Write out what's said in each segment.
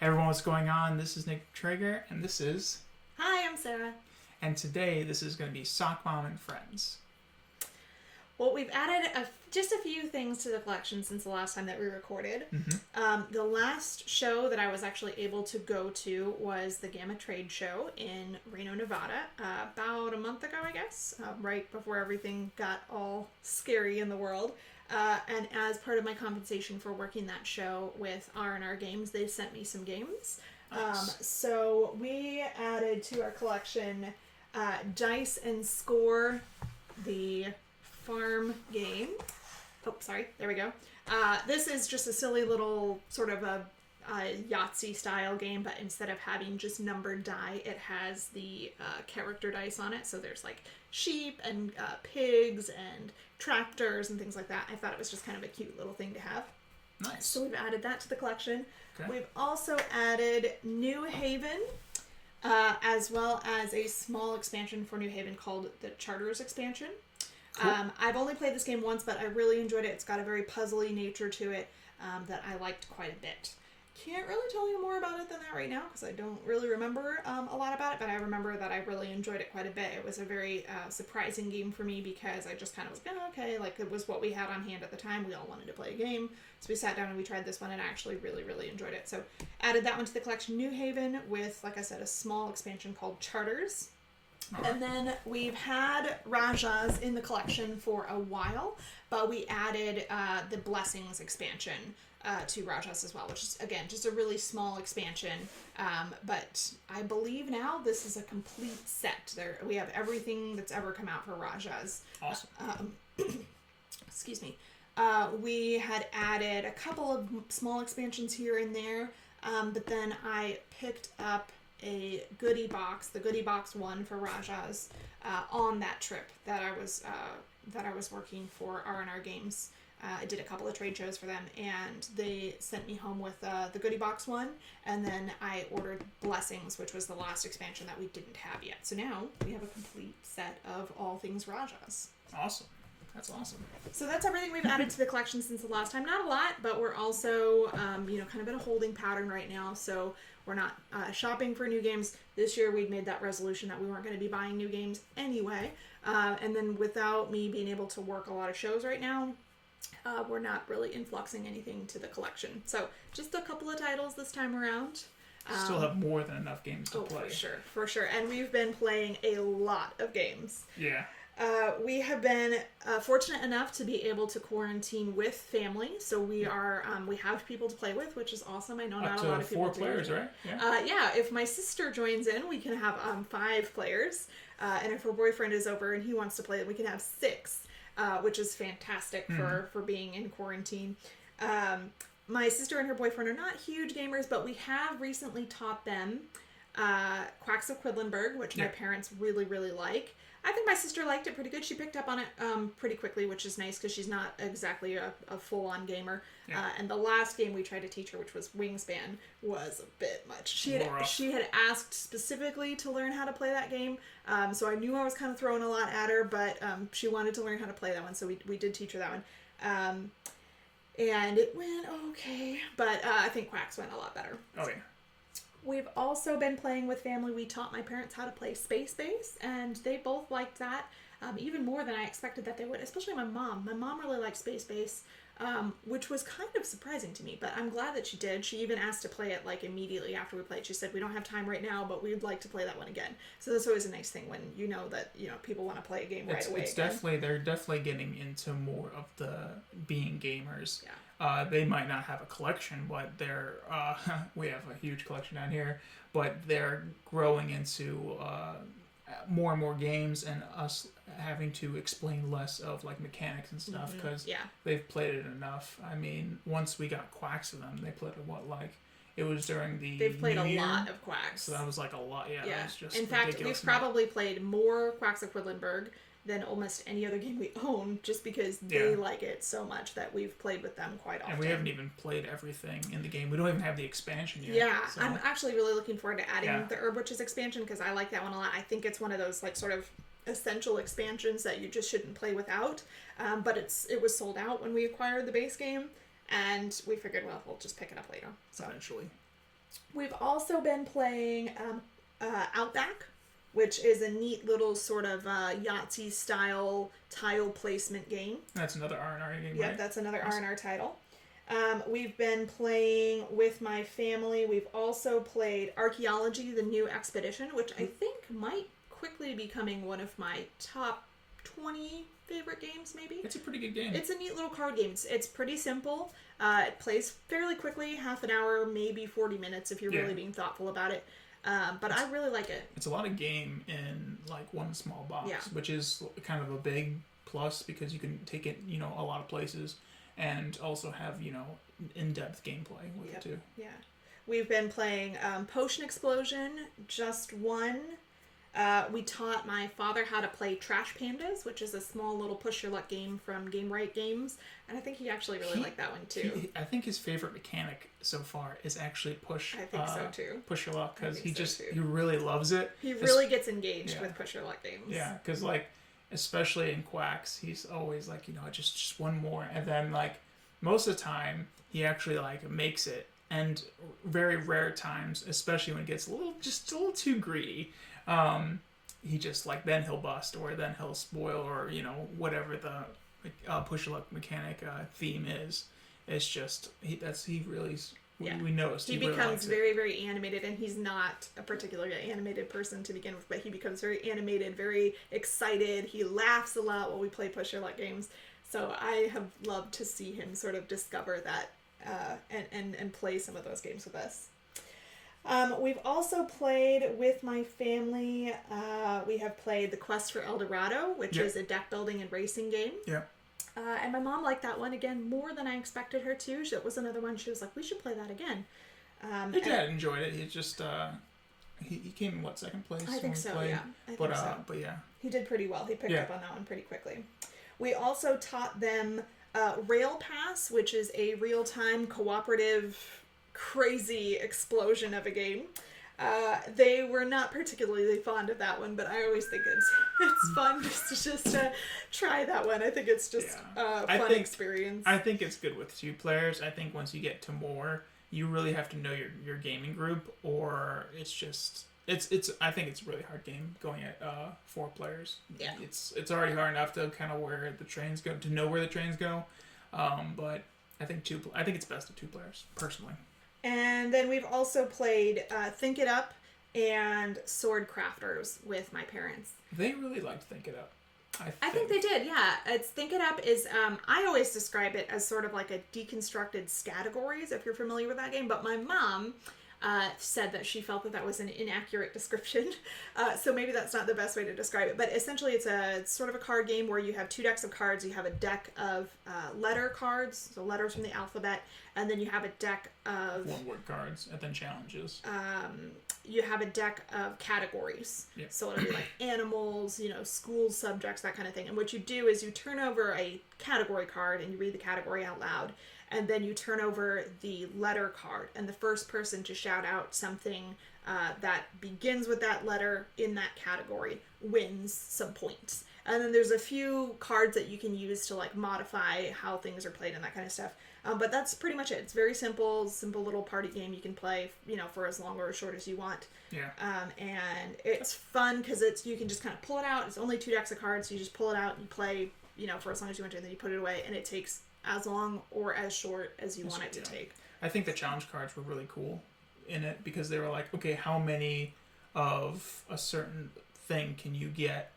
Hey everyone, what's going on? This is Nick Traeger, and this is... Hi, I'm Sarah. And today, this is going to be SOCMOM and Friends. Well, we've added just a few things to the collection since the last time that we recorded. The last show that I was actually able to go to was the Gamma Trade Show in Reno, Nevada, about a month ago, I guess, right before everything got all scary in the world. And as part of my compensation for working that show with R&R Games, they sent me some games. Nice. So we added to our collection Dice and Score, the farm game. Oh, sorry. There we go. This is just a silly little sort of a Yahtzee style game, but instead of having just numbered die, it has the character dice on it. So there's like sheep and pigs and tractors and things like that. I thought it was just kind of a cute little thing to have. Nice. So we've added that to the collection. Okay. We've also added New Haven, as well as a small expansion for New Haven called the Charters expansion. Cool. I've only played this game once, but I really enjoyed it. It's got a very puzzly nature to it that I liked quite a bit. Can't really tell you more about it than that right now because I don't really remember a lot about it, but I remember that I really enjoyed it quite a bit. It was a very surprising game for me because I just kind of was like, oh, okay, like it was what we had on hand at the time. We all wanted to play a game. So we sat down and we tried this one and I actually really, really enjoyed it. So added that one to the collection, New Haven, with, like I said, a small expansion called Charters. Right. And then we've had Rajas in the collection for a while, but we added the Blessings expansion to Rajas as well, which is, again, just a really small expansion. But I believe now this is a complete set. We have everything that's ever come out for Rajas. Awesome. Excuse me. We had added a couple of small expansions here and there, but then I picked up a goodie box, the goodie box one for Rajas, on that trip that I was working for R&R Games. I did a couple of trade shows for them, and they sent me home with the goodie box one, and then I ordered Blessings, which was the last expansion that we didn't have yet. So now we have a complete set of all things Rajas. Awesome. That's awesome. So that's everything we've added to the collection since the last time. Not a lot, but we're also, kind of in a holding pattern right now. So we're not shopping for new games. This year we made that resolution that we weren't going to be buying new games anyway. And then without me being able to work a lot of shows right now, we're not really influxing anything to the collection. So just a couple of titles this time around. Still have more than enough games to play. For sure. And we've been playing a lot of games. Yeah. We have been fortunate enough to be able to quarantine with family, so we are we have people to play with, which is awesome. I know not a lot of people. Up to 4 players, right? Yeah. Yeah. If my sister joins in, we can have 5 players, and if her boyfriend is over and he wants to play, we can have 6, which is fantastic for being in quarantine. My sister and her boyfriend are not huge gamers, but we have recently taught them Quacks of Quedlinburg, which my parents really, really like. I think my sister liked it pretty good. She picked up on it pretty quickly, which is nice because she's not exactly a full-on gamer. Yeah. And the last game we tried to teach her, which was Wingspan, was a bit much. She had asked specifically to learn how to play that game, so I knew I was kind of throwing a lot at her, but she wanted to learn how to play that one, so we did teach her that one. And it went okay, but I think Quacks went a lot better. Oh, yeah. We've also been playing with family. We taught my parents how to play Space Base, and they both liked that even more than I expected that they would, especially my mom. My mom really liked Space Base, which was kind of surprising to me, but I'm glad that she did. She even asked to play it like immediately after we played. She said, we don't have time right now, but we'd like to play that one again. So that's always a nice thing when you know that people want to play a game right away. They're definitely getting into more of the being gamers. Yeah. They might not have a collection, but they're we have a huge collection down here, but they're growing into more and more games, and us having to explain less of like mechanics and stuff because they've played it enough. I mean, once we got Quacks of them, they played it was during the They've played New Year, lot of Quacks. so that was like a lot. Yeah. That was just in fact, we've probably played more Quacks of Quedlinburg than almost any other game we own, just because they like it so much that we've played with them quite often. And we haven't even played everything in the game. We don't even have the expansion yet. Yeah, so. I'm actually really looking forward to adding the Herb Witches expansion because I like that one a lot. I think it's one of those like sort of essential expansions that you just shouldn't play without. But it was sold out when we acquired the base game, and we figured, well, we'll just pick it up later. So. Eventually. We've also been playing Outback, which is a neat little sort of Yahtzee style tile placement game. That's another R&R game, Yeah, right? that's another R&R title. We've been playing with my family. We've also played Archaeology, the New Expedition, which I think might quickly becoming one of my top 20 favorite games, maybe. It's a pretty good game. It's a neat little card game. It's pretty simple. It plays fairly quickly, half an hour, maybe 40 minutes if you're really being thoughtful about it. But I really like it. It's a lot of game in like one small box, which is kind of a big plus because you can take it, a lot of places and also have, in-depth gameplay with it too. Yeah. We've been playing Potion Explosion, just one. We taught my father how to play Trash Pandas, which is a small little push your luck game from Game Right Games, and I think he actually really liked that one too. I think his favorite mechanic so far is actually push. I think so too. Push your luck because he really loves it. He really gets engaged with push your luck games. Yeah, because especially in Quacks, he's always like just one more, and then most of the time he actually makes it, and very rare times, especially when it gets a little too greedy. He just then he'll bust or then he'll spoil or whatever the push your luck mechanic theme is. It's just he really we noticed he really becomes very very animated, and he's not a particularly animated person to begin with, but he becomes very animated, very excited. He laughs a lot while we play push your luck games. So I have loved to see him sort of discover that and play some of those games with us. We've also played with my family. We have played The Quest for El Dorado, which is a deck building and racing game. Yeah. And my mom liked that one again more than I expected her to. It was another one she was like, we should play that again. Your dad enjoyed it. He just he came in second place? I think so. Played. Yeah. I think so. But yeah, he did pretty well. He picked up on that one pretty quickly. We also taught them Rail Pass, which is a real-time cooperative crazy explosion of a game. They were not particularly fond of that one, but I always think it's fun just to try that one. I think it's just a fun experience. I think it's good with 2 players. I think once you get to more, you really have to know your gaming group, or it's just I think it's a really hard game going at 4 players. Yeah, it's already hard enough to kind of where the trains go, to know where the trains go, but I think it's best at 2 players personally. And then we've also played Think It Up and Sword Crafters with my parents. They really liked Think It Up. I think they did, yeah. Think It Up is, I always describe it as sort of like a deconstructed Scattergories, if you're familiar with that game. But my mom said that she felt that was an inaccurate description. So maybe that's not the best way to describe it. But essentially it's sort of a card game where you have 2 decks of cards. You have a deck of letter cards, so letters from the alphabet. And then you have a deck of 1-word cards, and then challenges. You have a deck of categories. Yep. So it'll be like animals, school subjects, that kind of thing. And what you do is you turn over a category card and you read the category out loud. And then you turn over the letter card. And the first person to shout out something that begins with that letter in that category wins some points. And then there's a few cards that you can use to modify how things are played and that kind of stuff. But that's pretty much it. It's very simple little party game you can play, for as long or as short as you want. Yeah. And it's fun because you can just kind of pull it out. It's only 2 decks of cards. So you just pull it out and you play, for as long as you want to, and then you put it away, and it takes as long or as short as you want it to take. I think the challenge cards were really cool in it because they were like, okay, how many of a certain thing can you get?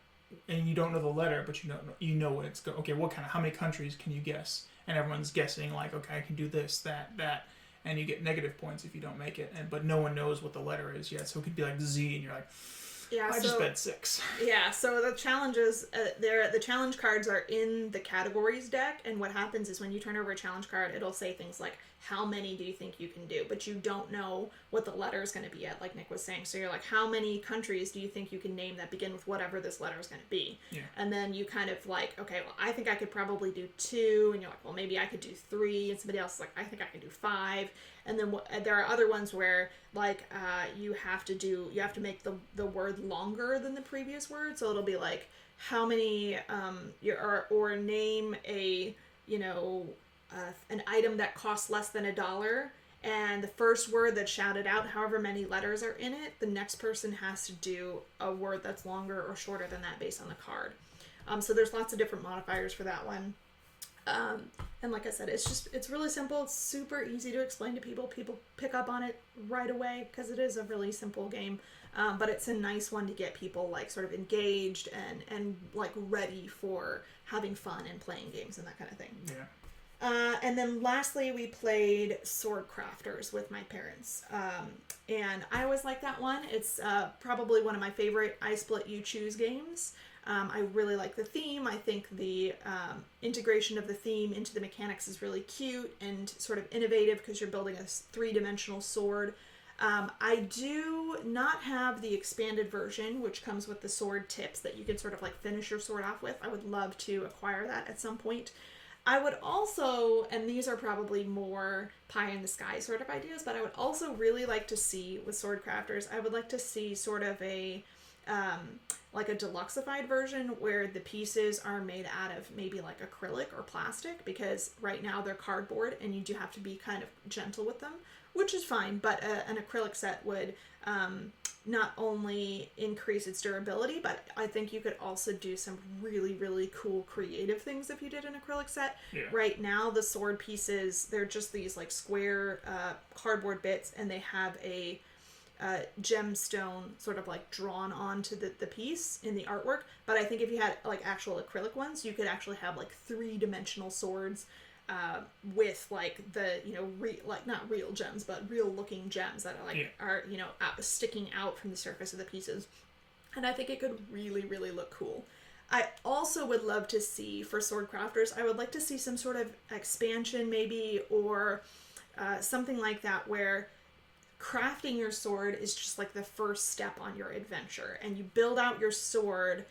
And you don't know the letter, but you know what it's okay. How many countries can you guess? And everyone's guessing okay, I can do this, that, and you get negative points if you don't make it. But no one knows what the letter is yet, so it could be Z, and you're like, I just bet 6. Yeah. So the challenges, the challenge cards are in the categories deck, and what happens is when you turn over a challenge card, it'll say things like, how many do you think you can do? But you don't know what the letter is going to be at, like Nick was saying. So you're like, how many countries do you think you can name that begin with whatever this letter is going to be? Yeah. And then you kind of okay, well, I think I could probably do 2. And you're like, well, maybe I could do 3. And somebody else is like, I think I can do 5. And then there are other ones where you have to make the word longer than the previous word. So it'll be like, how many, or name a, an item that costs less than $1 And the first word that's shouted out, however many letters are in it, the next person has to do a word that's longer or shorter than that based on the card. So there's lots of different modifiers for that one. And like I said, it's really simple. It's super easy to explain to people. People pick up on it right away because it is a really simple game. But it's a nice one to get people like sort of engaged and like ready for having fun and playing games and that kind of thing. Yeah. And then lastly, we played Sword Crafters with my parents. And I always like that one. It's probably one of my favorite I Split You Choose games. I really like the theme. I think the integration of the theme into the mechanics is really cute and sort of innovative because you're building a three-dimensional sword. I do not have the expanded version, which comes with the sword tips that you can sort of like finish your sword off with. I would love to acquire that at some point. I would also, and these are probably more pie in the sky sort of ideas, but I would also really like to see with Sword Crafters, I would like to see sort of a like a deluxeified version where the pieces are made out of maybe like acrylic or plastic, because right now they're cardboard and you do have to be kind of gentle with them, which is fine, but an acrylic set would not only increase its durability, but I think you could also do some really, really cool creative things if you did an acrylic set. Yeah. Right now, the sword pieces, they're just these like square cardboard bits, and they have a gemstone sort of like drawn onto the piece in the artwork. But I think if you had like actual acrylic ones, you could actually have like three-dimensional swords with like the, you know, like not real gems, but real looking gems that are like are, you know, sticking out from the surface of the pieces. And I think it could really, really look cool. I also would love to see, for Sword Crafters, I would like to see some sort of expansion maybe, or something like that, where crafting your sword is just like the first step on your adventure, and you build out your sword,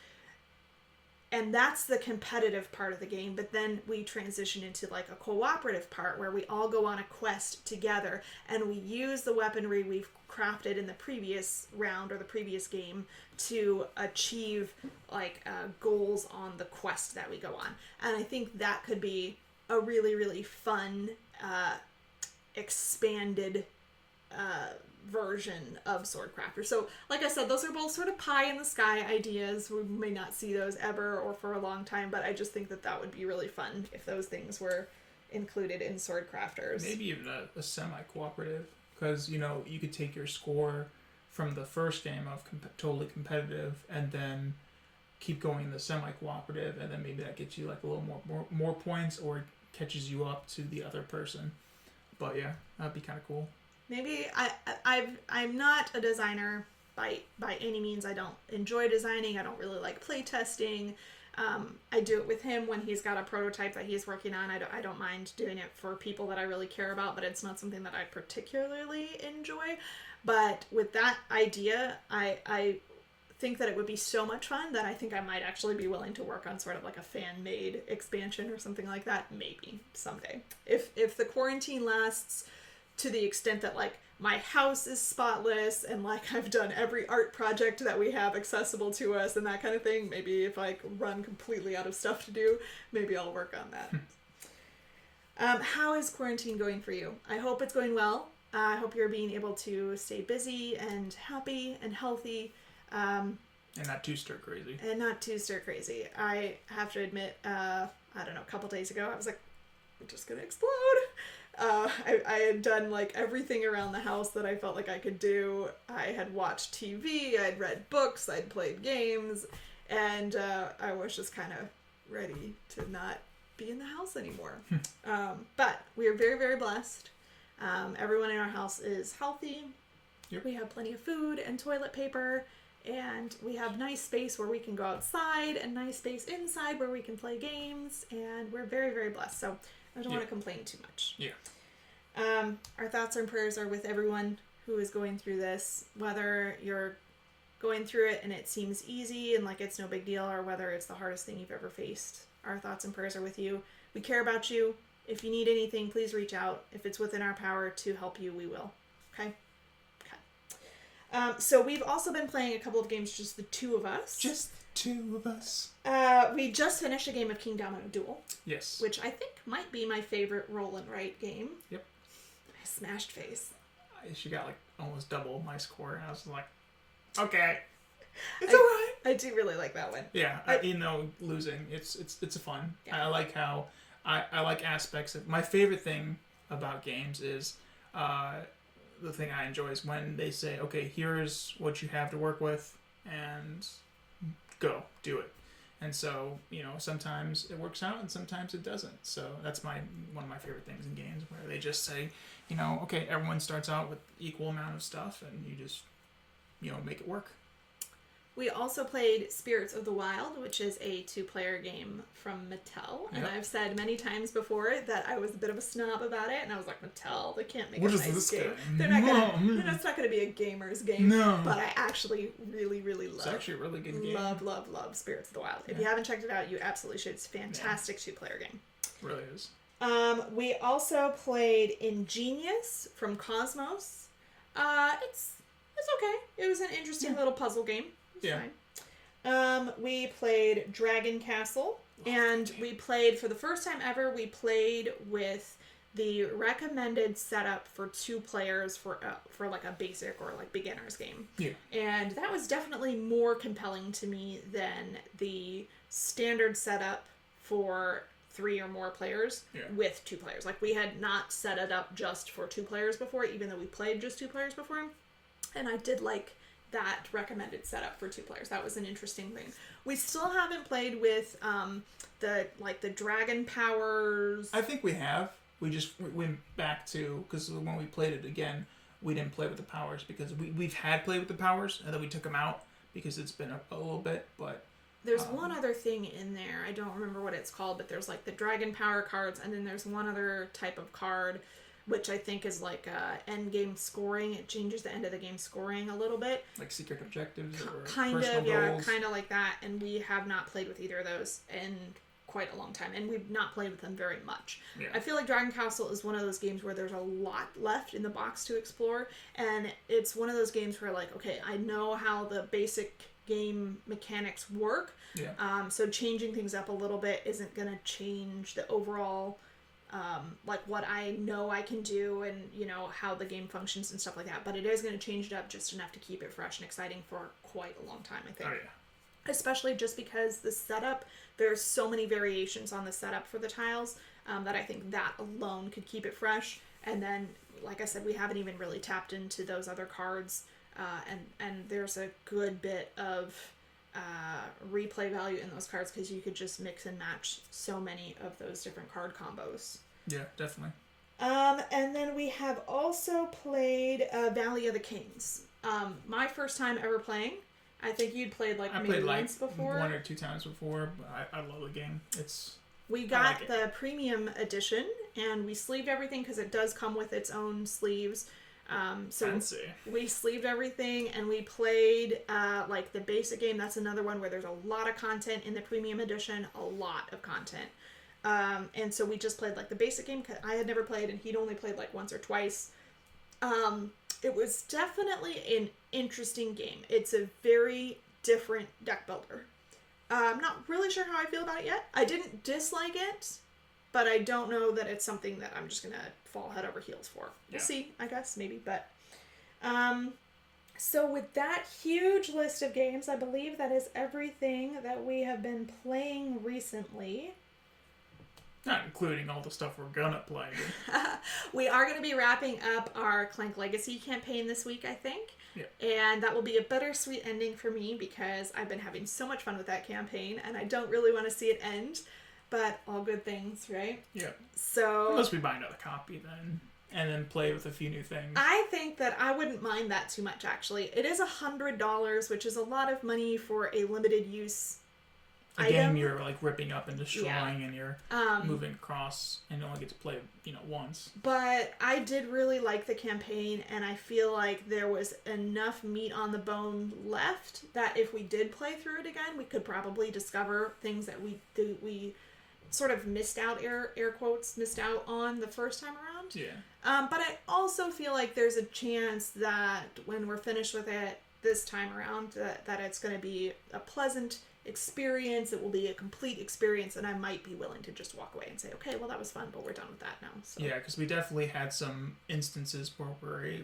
and that's the competitive part of the game. But then we transition into like a cooperative part where we all go on a quest together, and we use the weaponry we've crafted in the previous round or the previous game to achieve like goals on the quest that we go on. And I think that could be a really, really fun expanded version of Sword Crafter. So like I said, those are both sort of pie in the sky ideas. We may not see those ever or for a long time, but I just think that that would be really fun if those things were included in Sword Crafters. Maybe even a semi-cooperative, because, you know, you could take your score from the first game of totally competitive and then keep going in the semi-cooperative, and then maybe that gets you like a little more points, or catches you up to the other person. But yeah, that'd be kind of cool. Maybe I'm not a designer by any means. I don't enjoy designing. I don't really like play testing. I do it with him when he's got a prototype that he's working on. I don't mind doing it for people that I really care about, but it's not something that I particularly enjoy. But with that idea, I think that it would be so much fun that I think I might actually be willing to work on sort of like a fan-made expansion or something like that, maybe someday. If the quarantine lasts to the extent that like my house is spotless and like I've done every art project that we have accessible to us and that kind of thing, maybe if I run completely out of stuff to do, maybe I'll work on that. How is quarantine going for you? I hope it's going well. I hope you're being able to stay busy and happy and healthy. And not too stir crazy. I have to admit, I don't know, a couple days ago, I was like, I'm just gonna explode. I had done like everything around the house that I felt like I could do. I had watched TV, I'd read books, I'd played games, and I was just kind of ready to not be in the house anymore. But we are very, very blessed. Everyone in our house is healthy. Yep. We have plenty of food and toilet paper, and we have nice space where we can go outside and nice space inside where we can play games, and we're very, very blessed. So I don't want to complain too much. Yeah. Our thoughts and prayers are with everyone who is going through this, whether you're going through it and it seems easy and like it's no big deal, or whether it's the hardest thing you've ever faced. Our thoughts and prayers are with you. We care about you. If you need anything, please reach out. If it's within our power to help you, we will. Okay? So we've also been playing a couple of games, just the two of us. Just two of us. We just finished a game of King Domino Duel. Yes. Which I think might be my favorite roll and write game. Yep. Smashed face. She got like almost double my score, and I was like, okay, it's alright. I do really like that one. Yeah, losing, it's a fun. Yeah. I like how I like aspects of my favorite thing about games is the thing I enjoy is when they say, okay, here's what you have to work with, and go do it. And so, sometimes it works out and sometimes it doesn't. So that's one of my favorite things in games, where they just say, okay, everyone starts out with equal amount of stuff, and you just, make it work. We also played Spirits of the Wild, which is a 2-player game from Mattel. And I've said many times before that I was a bit of a snob about it, and I was like, Mattel, they can't make a nice game. They're not gonna, it's not going to be a gamer's game. No. But I actually really, really love. It's actually a really good game. Love Spirits of the Wild. If you haven't checked it out, you absolutely should. It's a fantastic 2-player game. It really is. We also played Ingenious from Cosmos. It's okay. It was an interesting little puzzle game. Fine. We played Dragon Castle, and we played, for the first time ever, we played with the recommended setup for 2 players for like a basic or like beginner's game. Yeah. And that was definitely more compelling to me than the standard setup for 3 or more players with 2 players. Like, we had not set it up just for 2 players before, even though we played just 2 players before. And I did like that recommended setup for 2 players. That was an interesting thing. We still haven't played with the dragon powers. I think we have. We just went back to, because when we played it again, we didn't play with the powers, because we've had played with the powers, and then we took them out because it's been a little bit, but... There's one other thing in there. I don't remember what it's called, but there's like the dragon power cards, and then there's one other type of card, which I think is like end game scoring. It changes the end of the game scoring a little bit. Like secret objectives or kind personal of, goals. Kind of like that. And we have not played with either of those in quite a long time, and we've not played with them very much. Yeah. I feel like Dragon Castle is one of those games where there's a lot left in the box to explore, and it's one of those games where, like, okay, I know how the basic game mechanics work. Yeah. So changing things up a little bit isn't going to change the overall like what I know I can do and, how the game functions and stuff like that. But it is going to change it up just enough to keep it fresh and exciting for quite a long time, I think. Oh, yeah. Especially just because the setup, there's so many variations on the setup for the tiles that I think that alone could keep it fresh. And then, like I said, we haven't even really tapped into those other cards. And there's a good bit of replay value in those cards, because you could just mix and match so many of those different card combos. Yeah, definitely. And then we have also played Valley of the Kings. My first time ever playing. I think you'd played maybe once before. 1 or 2 times before, but I love the game. We got the premium edition, and we sleeved everything because it does come with its own sleeves. So fancy. We sleeved everything, and we played like the basic game. That's another one where there's a lot of content in the premium edition, a lot of content. And so we just played like the basic game, because I had never played, and he'd only played like once or twice. It was definitely an interesting game. It's a very different deck builder. I'm not really sure how I feel about it yet. I didn't dislike it, but I don't know that it's something that I'm just going to fall head over heels for. We'll see, I guess, maybe. But so with that huge list of games, I believe that is everything that we have been playing recently. Not including all the stuff we're gonna play. We are going to be wrapping up our Clank Legacy campaign this week, I think. Yeah. And that will be a bittersweet ending for me, because I've been having so much fun with that campaign, and I don't really want to see it end. But all good things, right? Yeah. So unless we buy another copy then, and then play with a few new things. I think that I wouldn't mind that too much, actually. It is $100, which is a lot of money for a limited use item. Game you're like ripping up and destroying, and you're moving across, and you only get to play once. But I did really like the campaign, and I feel like there was enough meat on the bone left that if we did play through it again, we could probably discover things that we sort of missed out, air quotes, missed out on the first time around. Yeah. But I also feel like there's a chance that when we're finished with it this time around, that it's going to be a pleasant experience. It will be a complete experience, and I might be willing to just walk away and say, okay, well, that was fun, but we're done with that now. So. Yeah, because we definitely had some instances where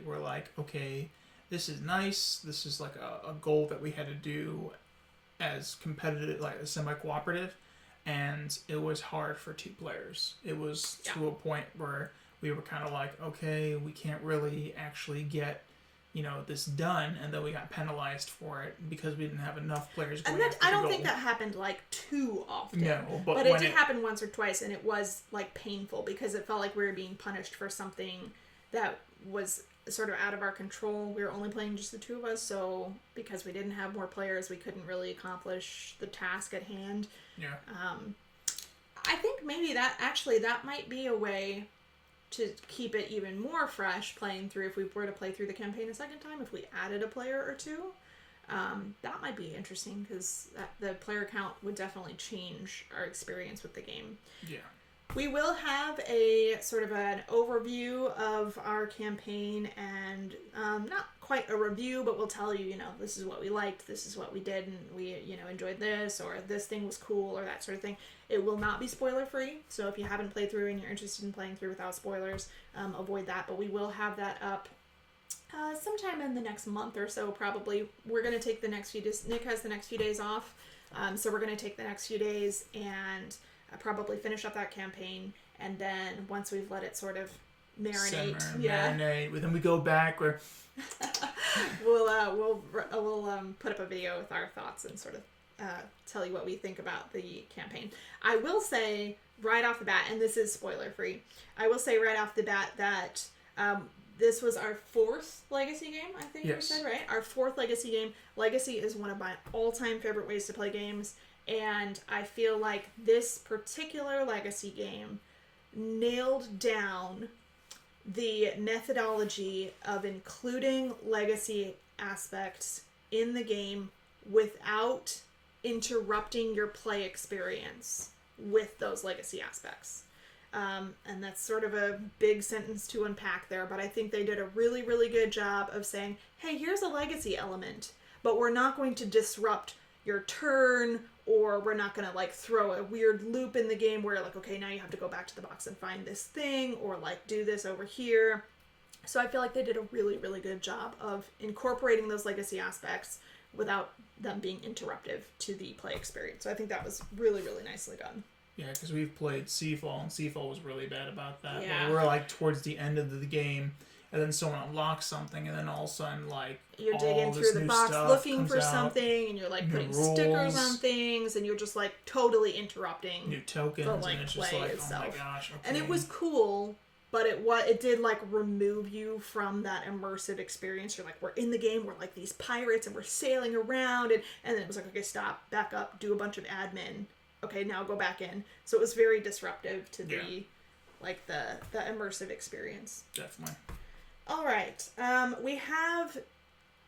we're like, okay, this is nice. This is like a goal that we had to do as competitive, like semi-cooperative, and it was hard for 2 players. It was to a point where we were kind of like, okay, we can't really actually get, this done, and then we got penalized for it because we didn't have enough players going after the goal. I don't think that happened like too often. No, but it did happen once or twice, and it was like painful because it felt like we were being punished for something that was sort of out of our control. We were only playing just the 2 of us, so because we didn't have more players, we couldn't really accomplish the task at hand. Yeah. I think maybe that might be a way to keep it even more fresh playing through, if we were to play through the campaign a second time, if we added a player or 2. That might be interesting because the player count would definitely change our experience with the game. Yeah. We will have a sort of an overview of our campaign, and not quite a review, but we'll tell you, this is what we liked, this is what we did, and we, enjoyed this, or this thing was cool, or that sort of thing. It will not be spoiler free, so if you haven't played through and you're interested in playing through without spoilers, avoid that, but we will have that up sometime in the next month or so, probably. We're going to take the next few days. Nick has the next few days off, so we're going to take the next few days and probably finish up that campaign, and then once we've let it sort of marinate, marinate, then we go back where we'll put up a video with our thoughts and sort of tell you what we think about the campaign. I will say right off the bat, and this is spoiler free, I will say right off the bat that this was our 4th Legacy game, I think we said, right? Our 4th Legacy game. Legacy is one of my all-time favorite ways to play games, and I feel like this particular Legacy game nailed down the methodology of including Legacy aspects in the game without interrupting your play experience with those Legacy aspects. And that's sort of a big sentence to unpack there, but I think they did a really, really good job of saying, hey, here's a Legacy element, but we're not going to disrupt your turn, or we're not going to like throw a weird loop in the game where like, okay, now you have to go back to the box and find this thing, or like do this over here. So I feel like they did a really, really good job of incorporating those Legacy aspects without them being interruptive to the play experience. So I think that was really, really nicely done. Yeah, because we've played Seafall, and Seafall was really bad about that. Yeah. Where we're like towards the end of the game, and then someone unlocks something, and then all of a sudden, like, you're digging through the box looking for something, and you're like putting stickers on things, and you're just like totally interrupting new tokens, the like and it's play just like, itself. oh my gosh, okay. And it was cool, but it did like remove you from that immersive experience. You're like, we're in the game, we're like these pirates, and we're sailing around, and then it was like, okay, stop, back up, do a bunch of admin. Okay, now go back in. So it was very disruptive to the like the immersive experience. Definitely. All right. We have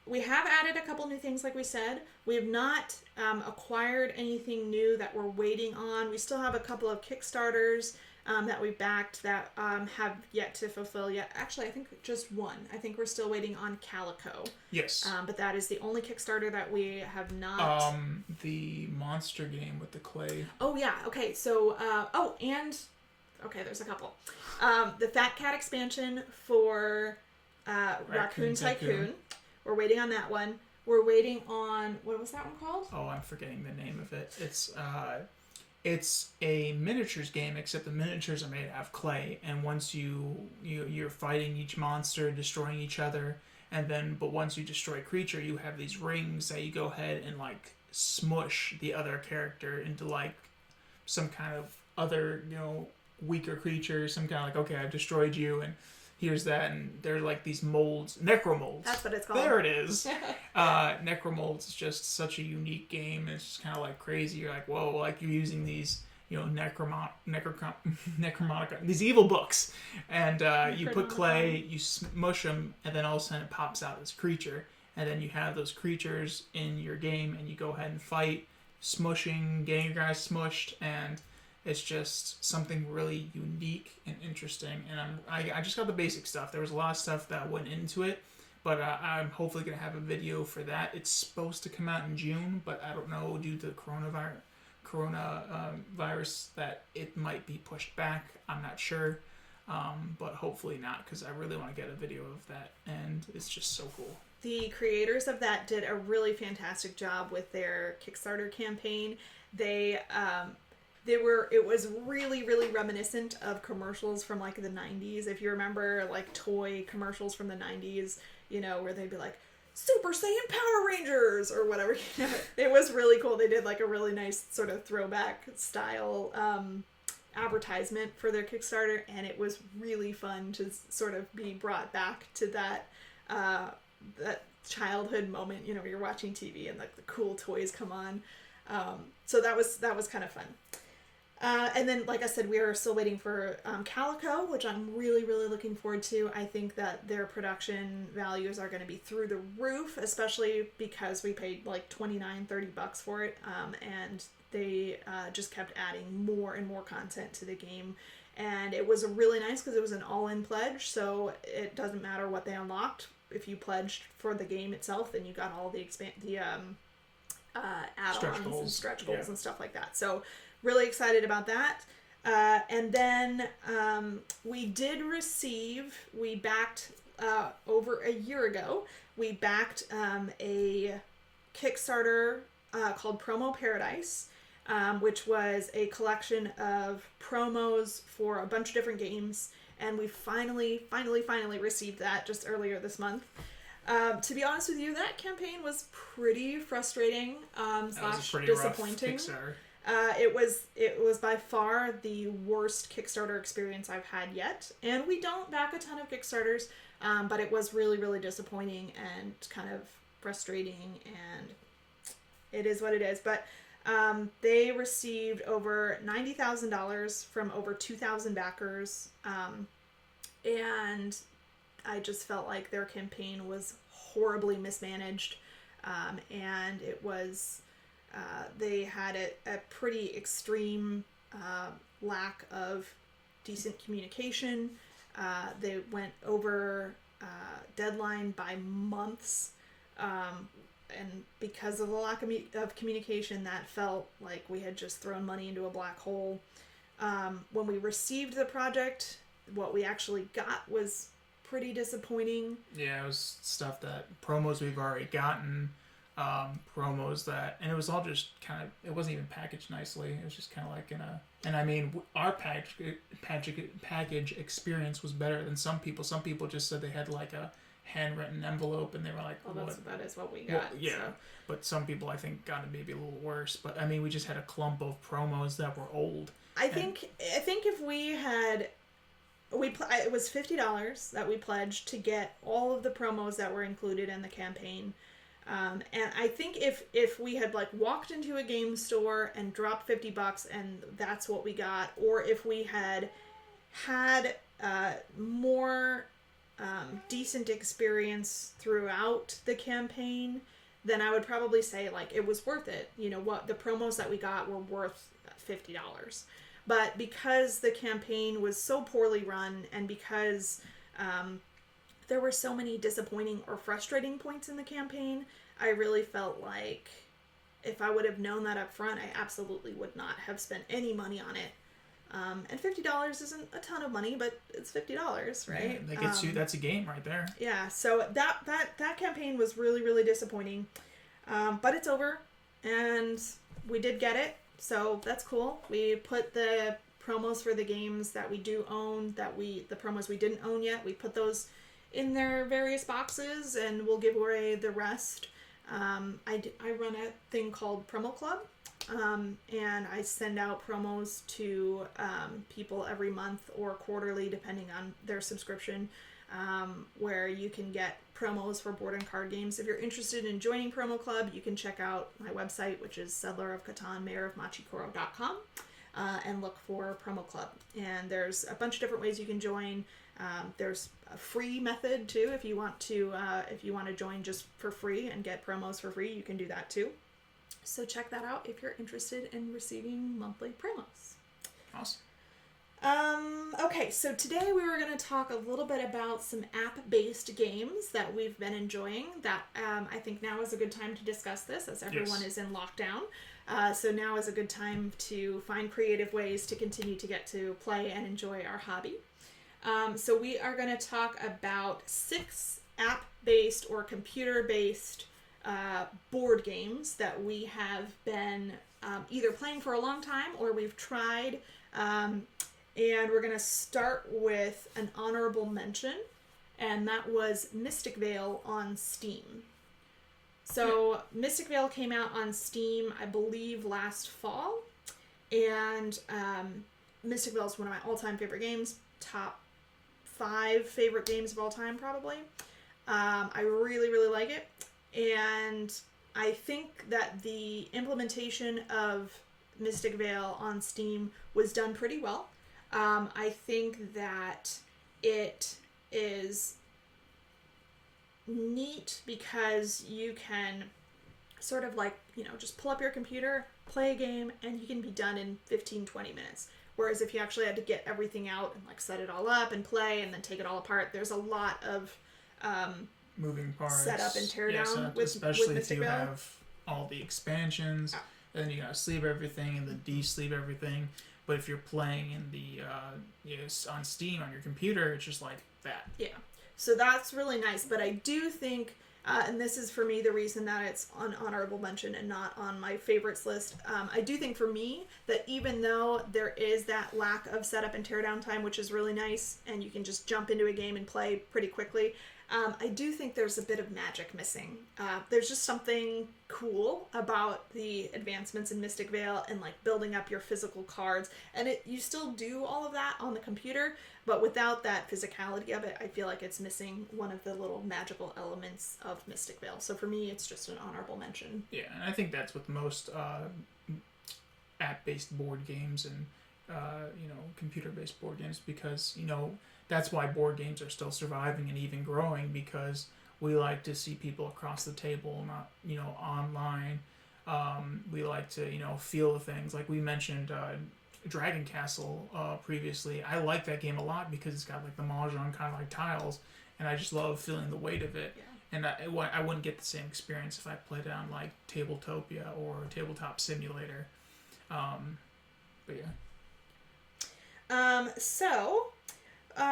added a couple new things, like we said. We have not acquired anything new that we're waiting on. We still have a couple of Kickstarters that we backed that have yet to fulfill yet. Actually, I think just one. I think we're still waiting on Calico. Yes. But that is the only Kickstarter that we have not. The monster game with the clay. Oh yeah. Okay. So okay, there's a couple. The Fat Cat expansion for Raccoon Tycoon. We're waiting on that one. We're waiting on, what was that one called? Oh, I'm forgetting the name of it. It's a miniatures game, except the miniatures are made out of clay, and once you're fighting each monster, destroying each other, but once you destroy a creature, you have these rings that you go ahead and like smush the other character into like some kind of other, weaker creature, some kind of like, okay, I've destroyed you, and here's that, and they're like these molds, necromolds. That's what it's called. There it is. Necromolds is just such a unique game. It's just kind of like crazy. You're like, whoa, like you're using these, necromonica, these evil books, and you put clay, you smush them, and then all of a sudden it pops out this creature, and then you have those creatures in your game, and you go ahead and fight, smushing, getting your guys smushed, and it's just something really unique and interesting. And I just got the basic stuff. There was a lot of stuff that went into it, But I'm hopefully going to have a video for that. It's supposed to come out in June, but I don't know, due to the coronavirus that it might be pushed back. I'm not sure. But hopefully not, because I really want to get a video of that, and it's just so cool. The creators of that did a really fantastic job with their Kickstarter campaign. It was really, really reminiscent of commercials from like the 90s. If you remember like toy commercials from the 90s, where they'd be like, Super Saiyan Power Rangers or whatever. It was really cool. They did like a really nice sort of throwback style advertisement for their Kickstarter, and it was really fun to sort of be brought back to that childhood moment, where you're watching TV and like the cool toys come on. So that was kind of fun. And then, like I said, we are still waiting for Calico, which I'm really, really looking forward to. I think that their production values are going to be through the roof, especially because we paid like $29-$30 for it. And they just kept adding more and more content to the game. And it was really nice because it was an all-in pledge, so it doesn't matter what they unlocked. If you pledged for the game itself, then you got all the add-ons and stretch goals and stuff like that. So really excited about that. And then we backed over a year ago, we backed a Kickstarter called Promo Paradise, which was a collection of promos for a bunch of different games. And we finally received that just earlier this month. To be honest with you, that campaign was pretty frustrating / disappointing. It was by far the worst Kickstarter experience I've had yet. And we don't back a ton of Kickstarters, but it was really, really disappointing and kind of frustrating, and it is what it is. But they received over $90,000 from over 2,000 backers, and I just felt like their campaign was horribly mismanaged, and it was they had a pretty extreme lack of decent communication. They went over deadline by months, and because of the lack of communication, that felt like we had just thrown money into a black hole. When we received the project, what we actually got was pretty disappointing. Yeah, it was stuff promos we've already gotten, promos and it was all just kind of, it wasn't even packaged nicely. It was just kind of like and I mean, our package experience was better than some people. Some people just said they had like a handwritten envelope, and they were like, well, that is what we got. Well, yeah, so. But some people I think got it maybe a little worse. But I mean, we just had a clump of promos that were old. I think if we had, it was $50 that we pledged to get all of the promos that were included in the campaign. And I think if we had like walked into a game store and dropped $50 and that's what we got, or if we had more decent experience throughout the campaign, then I would probably say like it was worth it. What the promos that we got were worth $50. But because the campaign was so poorly run, and because there were so many disappointing or frustrating points in the campaign, I really felt like if I would have known that up front, I absolutely would not have spent any money on it. And $50 isn't a ton of money, but it's $50, right? Yeah, that gets you. That's a game right there. Yeah. So that campaign was really, really disappointing. But it's over, and we did get it, so that's cool. We put the promos for the games that we do own, the promos we didn't own yet, we put those in their various boxes, and we'll give away the rest. I run a thing called Promo Club. And I send out promos to people every month or quarterly, depending on their subscription, where you can get promos for board and card games. If you're interested in joining Promo Club, you can check out my website, which is Settler of Catan, mayorofmachikoro.com, and look for Promo Club. And there's a bunch of different ways you can join. There's a free method too. If you want to join just for free and get promos for free, you can do that too. So check that out if you're interested in receiving monthly promos. Awesome. Okay, so today we were going to talk a little bit about some app-based games that we've been enjoying. That I think now is a good time to discuss this, as everyone is in lockdown. So now is a good time to find creative ways to continue to get to play and enjoy our hobby. So we are going to talk about 6 app-based or computer-based board games that we have been either playing for a long time or we've tried. And we're going to start with an honorable mention, and that was Mystic Vale on Steam. So Mystic Vale came out on Steam, I believe, last fall, and Mystic Vale is one of my all-time favorite games, top 5 favorite games of all time, probably. I really, really like it, and I think that the implementation of Mystic Vale on Steam was done pretty well. I think that it is neat because you can sort of like, just pull up your computer, play a game, and you can be done in 15-20 minutes. Whereas if you actually had to get everything out and like set it all up and play and then take it all apart, there's a lot of moving parts, set up and tear down especially with if you Vale. have all the expansions, and then you gotta sleeve everything and then de-sleeve everything. But if you're playing in the on Steam on your computer, it's just like that. Yeah. So that's really nice. But I do think, and this is for me the reason that it's on honorable mention and not on my favorites list. I do think for me that even though there is that lack of setup and teardown time, which is really nice, and you can just jump into a game and play pretty quickly, I do think there's a bit of magic missing. There's just something cool about the advancements in Mystic Vale and like building up your physical cards. And you still do all of that on the computer, but without that physicality of it, I feel like it's missing one of the little magical elements of Mystic Vale. So for me, it's just an honorable mention. Yeah, and I think that's with most app-based board games and computer-based board games, because that's why board games are still surviving and even growing, because we like to see people across the table, not online. We like to feel the things, like we mentioned Dragon Castle previously. I like that game a lot because it's got like the mahjong kind of like tiles, and I just love feeling the weight of it. And I wouldn't get the same experience if I played it on like Tabletopia or Tabletop Simulator. But yeah.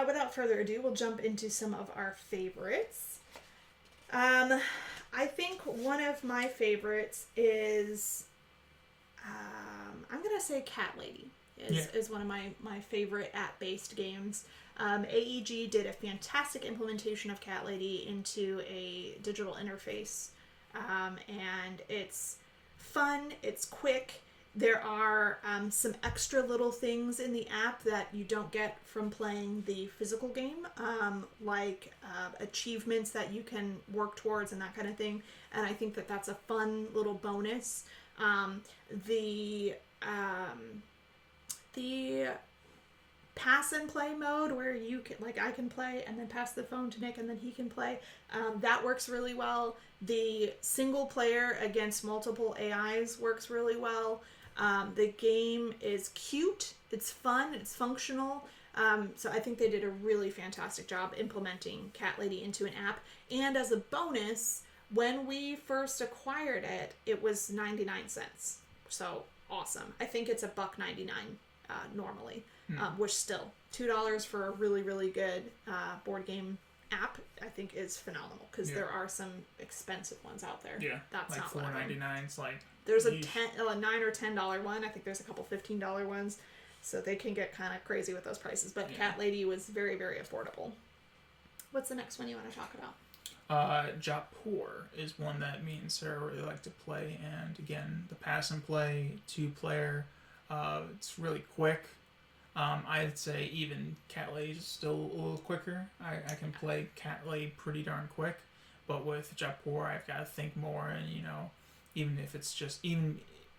Without further ado, we'll jump into some of our favorites. I think one of my favorites is, I'm going to say Cat Lady is one of my favorite app-based games. AEG did a fantastic implementation of Cat Lady into a digital interface, and it's fun, it's quick. There are some extra little things in the app that you don't get from playing the physical game, like achievements that you can work towards and that kind of thing. And I think that that's a fun little bonus. The pass and play mode, where you can, like, I can play and then pass the phone to Nick and then he can play, that works really well. The single player against multiple AIs works really well. The game is cute, it's fun, it's functional. So I think they did a really fantastic job implementing Cat Lady into an app. And as a bonus, when we first acquired it, it was 99 cents. So awesome. I think it's $1.99 normally, which still $2 for a really, really good board game app, I think is phenomenal, because there are some expensive ones out there. Yeah, that's like not $4.99. It's like there's a $9 or $10 one. I think there's a couple $15 ones, so they can get kind of crazy with those prices. But Cat Lady was very, very affordable. What's the next one you want to talk about? Japur is one that me and Sarah really like to play, and again, the pass and play 2-player. It's really quick. I'd say even Cat Lady is still a little quicker. I can play Cat Lady pretty darn quick, but with Japur, I've got to think more, and even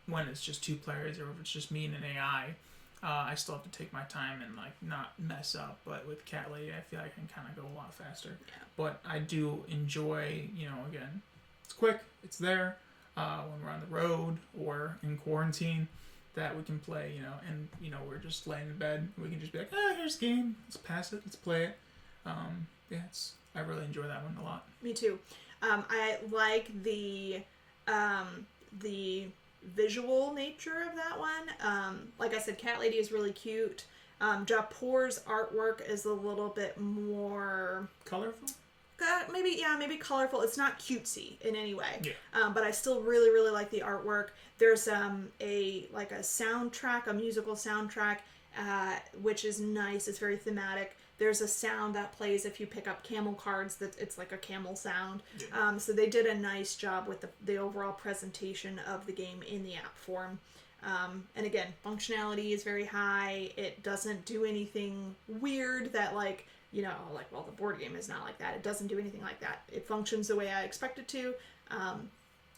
when it's just 2 players, or if it's just me and an AI, I still have to take my time and like not mess up. But with Cat Lady, I feel like I can kind of go a lot faster. Yeah. But I do enjoy, again, it's quick, it's there. When we're on the road or in quarantine, that we can play, and we're just laying in bed. We can just be like, here's a game. Let's pass it. Let's play it. Yeah, I really enjoy that one a lot. Me too. I like the visual nature of that one. Like I said, Cat Lady is really cute. Japor's artwork is a little bit more colorful. Maybe colorful. It's not cutesy in any way. Yeah. But I still really, really like the artwork. There's a soundtrack, a musical soundtrack, which is nice. It's very thematic. There's a sound that plays if you pick up camel cards. That it's like a camel sound. Yeah. So they did a nice job with the overall presentation of the game in the app form. And again, functionality is very high. It doesn't do anything weird that the board game is not like that. It doesn't do anything like that. It functions the way I expect it to.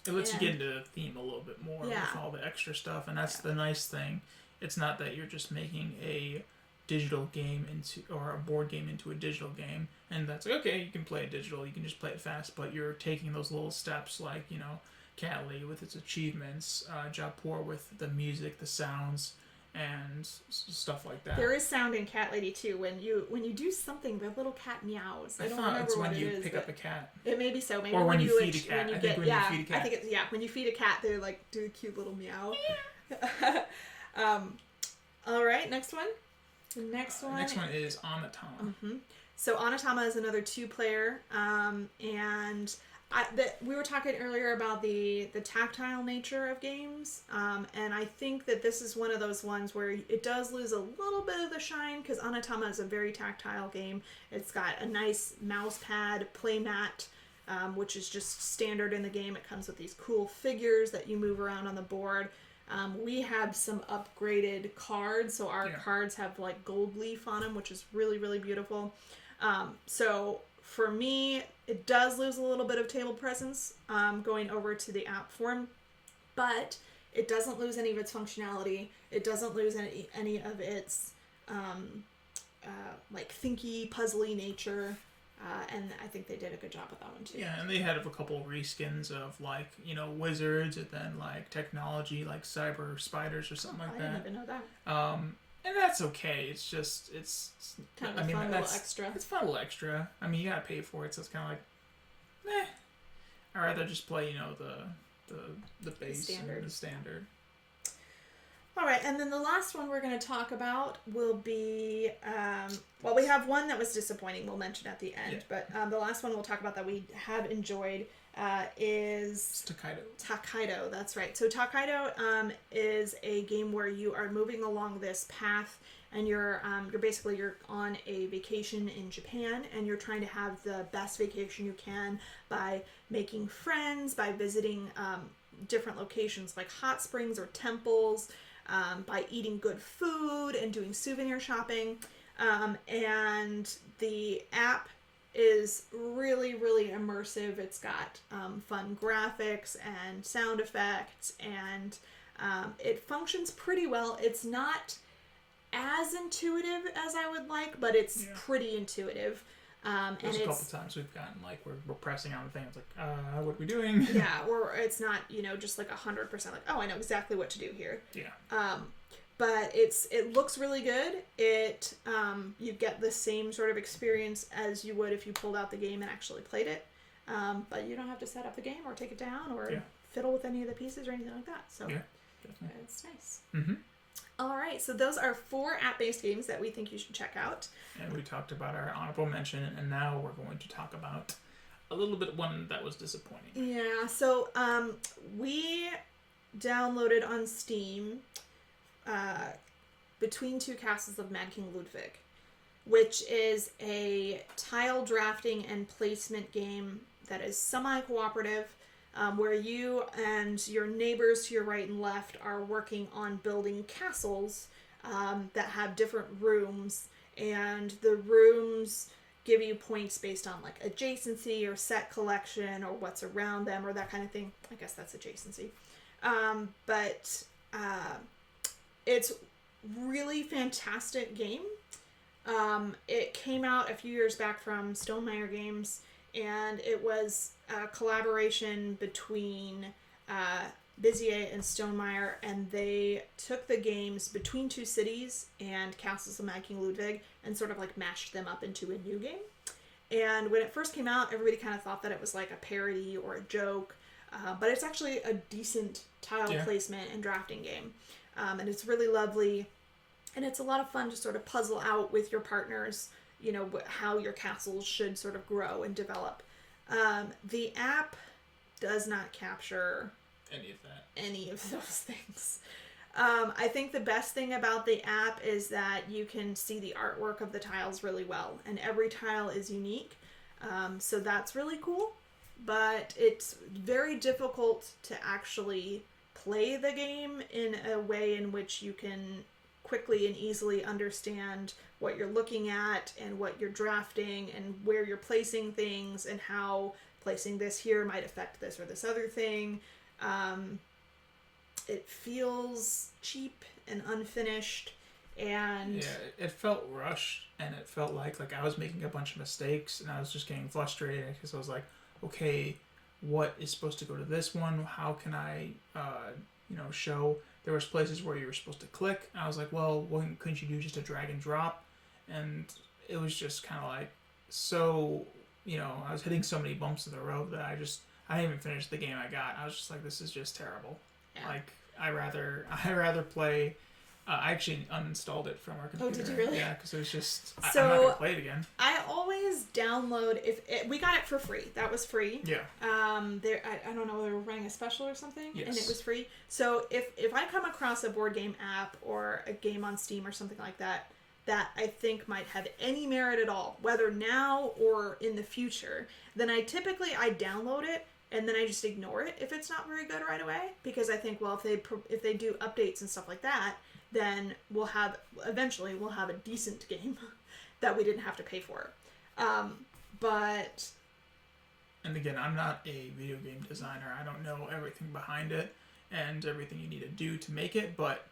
It lets you get into the theme a little bit more with all the extra stuff, and that's the nice thing. It's not that you're just making a digital game or a board game into a digital game, and that's like, okay, you can play it digital, you can just play it fast, but you're taking those little steps like, Catly with its achievements, Japor with the music, the sounds, and stuff like that. There is sound in Cat Lady too. When you do something, the little cat meows. I don't remember it's what when it you is, pick up a cat. It may be so. Maybe or when you feed a cat. When you feed a cat. I think it's when you feed a cat, they do a cute little meow. All right, next one. The next one is Onatama. Mm-hmm. So Onatama is another 2-player, and we were talking earlier about the tactile nature of games, and I think that this is one of those ones where it does lose a little bit of the shine, because Onatama is a very tactile game. It's got a nice mouse pad, play mat, which is just standard in the game. It comes with these cool figures that you move around on the board. We have some upgraded cards, so our cards have gold leaf on them, which is really, really beautiful. So for me, it does lose a little bit of table presence going over to the app form, but it doesn't lose any of its functionality. It doesn't lose any of its thinky, puzzly nature. And I think they did a good job with that one too. Yeah, and they had a couple reskins of wizards, and then technology like cyber spiders or something like that. I didn't even know that. And that's okay. It's just kind of a fun little extra. It's fun little extra. I mean, you gotta pay for it, so it's kind of like, I'd rather just play the base and the standard. All right, and then the last one we're going to talk about will be, we have one that was disappointing we'll mention at the end, but the last one we'll talk about that we have enjoyed is... Tokaido, that's right. So Tokaido is a game where you are moving along this path, and you're on a vacation in Japan, and you're trying to have the best vacation you can by making friends, by visiting different locations like hot springs or temples, by eating good food and doing souvenir shopping. And the app is really, really immersive. It's got fun graphics and sound effects, and it functions pretty well. It's not as intuitive as I would like, but it's pretty intuitive. There's a couple times we've gotten we're pressing on the thing. It's like, what are we doing? Yeah, or it's not just 100% I know exactly what to do here. Yeah. But it looks really good. It you get the same sort of experience as you would if you pulled out the game and actually played it. But you don't have to set up the game or take it down or fiddle with any of the pieces or anything like that. So it's nice. Mm-hmm. All right, so those are 4 app-based games that we think you should check out. And we talked about our honorable mention, and now we're going to talk about a little bit one that was disappointing. Yeah, so we downloaded on Steam Between Two Castles of Mad King Ludwig, which is a tile drafting and placement game that is semi-cooperative, where you and your neighbors to your right and left are working on building castles that have different rooms, and the rooms give you points based on adjacency or set collection or what's around them or that kind of thing. I guess that's adjacency. But it's really fantastic game. It came out a few years back from Stonemaier Games, and it was a collaboration between Bizier and Stonemaier, and they took the games Between Two Cities and Castles of Mad King Ludwig and sort of like mashed them up into a new game. And when it first came out, everybody kind of thought that it was like a parody or a joke, but it's actually a decent tile placement and drafting game. And it's really lovely, and it's a lot of fun to sort of puzzle out with your partners, you know, how your castles should sort of grow and develop. The app does not capture any of those things. I think the best thing about the app is that you can see the artwork of the tiles really well, and every tile is unique. So that's really cool, but it's very difficult to actually play the game in a way in which you can quickly and easily understand what you're looking at and what you're drafting and where you're placing things and how placing this here might affect this or this other thing. It feels cheap and unfinished, and it felt rushed, and it felt like I was making a bunch of mistakes, and I was just getting frustrated because I was like, okay, what is supposed to go to this one? How can I show? There was places where you were supposed to click, and I was like, well, couldn't you do just a drag and drop? And it was just kind of like, so, I was hitting so many bumps in the road that I didn't even finish the game I got. I was just like, this is just terrible. Yeah. Like, I rather play. I actually uninstalled it from our computer. Oh, did you really? Yeah, because it was just. I'm not gonna play it again. I always download we got it for free. That was free. Yeah. I don't know, they were running a special or something, yes. And it was free. So if I come across a board game app or a game on Steam or something like that I think might have any merit at all, whether now or in the future, then I download it. And then I just ignore it if it's not very good right away, because I think, well, if they do updates and stuff like that, then eventually we'll have a decent game that we didn't have to pay for. But and again, I'm not a video game designer. I don't know everything behind it and everything you need to do to make it, but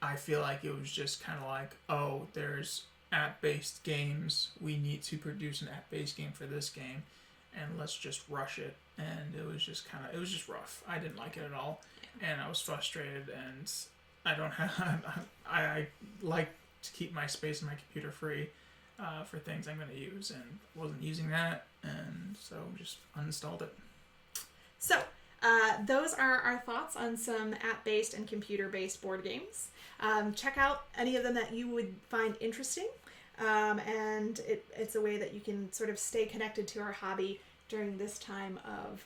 I feel like it was just kind of like, oh, there's app-based games. We need to produce an app-based game for this game. And let's just rush it, and it was just rough. I didn't like it at all, and I was frustrated, and I like to keep my space in my computer free for things I'm going to use, and wasn't using that, and so just uninstalled it. So, those are our thoughts on some app-based and computer-based board games. Check out any of them that you would find interesting. And it's a way that you can sort of stay connected to our hobby during this time of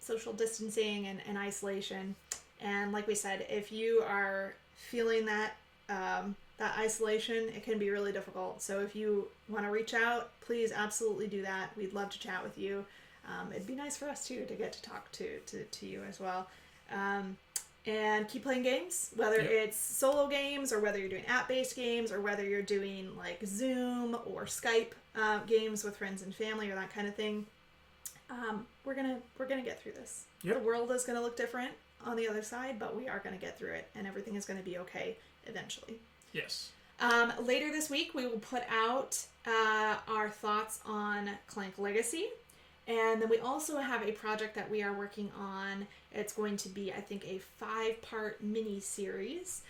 social distancing and isolation. And like we said, if you are feeling that isolation, it can be really difficult. So if you want to reach out, please absolutely do that. We'd love to chat with you. It'd be nice for us too to get to talk to you as well. And keep playing games, whether it's solo games or whether you're doing app-based games or whether you're doing like Zoom or Skype games with friends and family or that kind of thing. We're gonna get through this. Yep. The world is gonna look different on the other side, but we are gonna get through it, and everything is gonna be okay eventually. Yes. Later this week, we will put out our thoughts on Clank Legacy. And then we also have a project that we are working on. It's going to be, I think, a 5-part mini-series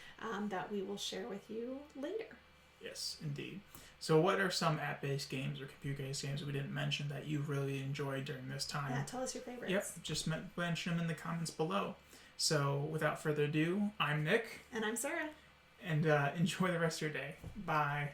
that we will share with you later. Yes, indeed. So what are some app-based games or computer-based games we didn't mention that you really enjoyed during this time? Yeah, tell us your favorites. Yep, just mention them in the comments below. So without further ado, I'm Nick. And I'm Sarah. And enjoy the rest of your day. Bye.